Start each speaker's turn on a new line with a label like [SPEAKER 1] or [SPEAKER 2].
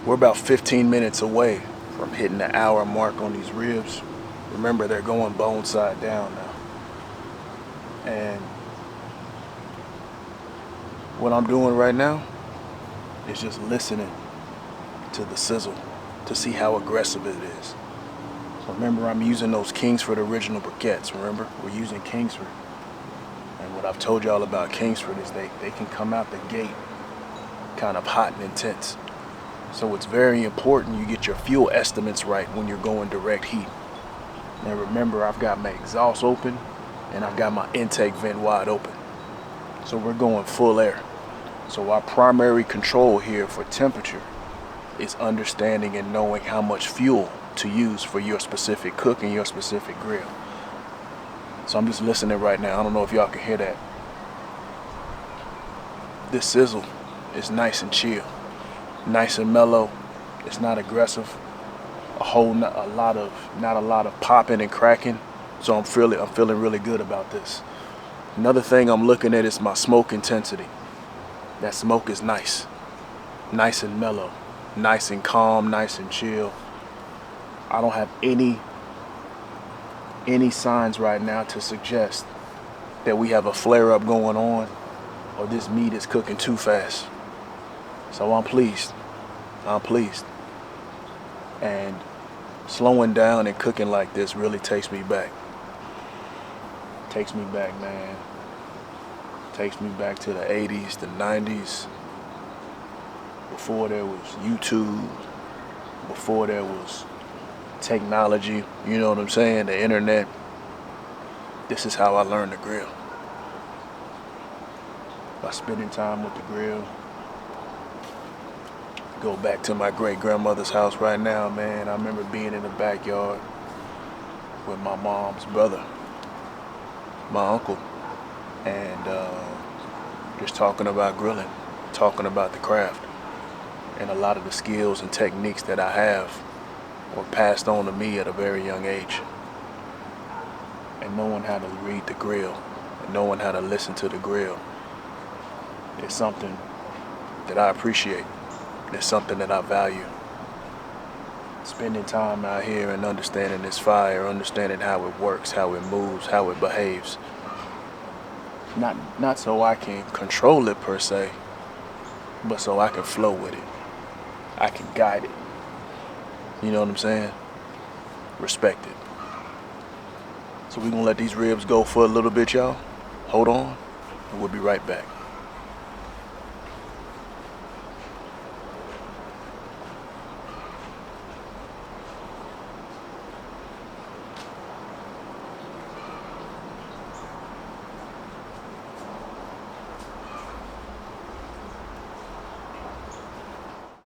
[SPEAKER 1] We're about 15 minutes away from hitting the hour mark on these ribs. Remember, they're going bone side down now. And what I'm doing right now is just listening to the sizzle to see how aggressive it is. So remember, I'm using those Kingsford original briquettes. Remember, we're using Kingsford. And what I've told y'all about Kingsford is they can come out the gate kind of hot and intense. So it's very important you get your fuel estimates right when you're going direct heat. Now remember, I've got my exhaust open and I've got my intake vent wide open. So we're going full air. So our primary control here for temperature is understanding and knowing how much fuel to use for your specific cook and your specific grill. So I'm just listening right now. I don't know if y'all can hear that. This sizzle is nice and chill, nice and mellow. It's not aggressive. Not a lot of popping and cracking. So I'm feeling really good about this. Another thing I'm looking at is my smoke intensity. That smoke is nice and mellow, nice and calm, nice and chill. I don't have any signs right now to suggest that we have a flare up going on or this meat is cooking too fast. So I'm pleased. And slowing down and cooking like this really takes me back. Takes me back, man. Takes me back to the 80s, the 90s. Before there was YouTube, before there was technology, you know what I'm saying, the internet. This is how I learned to grill. By spending time with the grill. Go back to my great grandmother's house right now, man. I remember being in the backyard with my mom's brother, my uncle, and just talking about grilling, talking about the craft. And a lot of the skills and techniques that I have were passed on to me at a very young age. And knowing how to read the grill, and knowing how to listen to the grill is something that I appreciate. It's something that I value. Spending time out here and understanding this fire, understanding how it works, how it moves, how it behaves. Not so I can control it per se, but so I can flow with it. I can guide it. You know what I'm saying? Respect it. So we're gonna let these ribs go for a little bit, y'all. Hold on, and we'll be right back.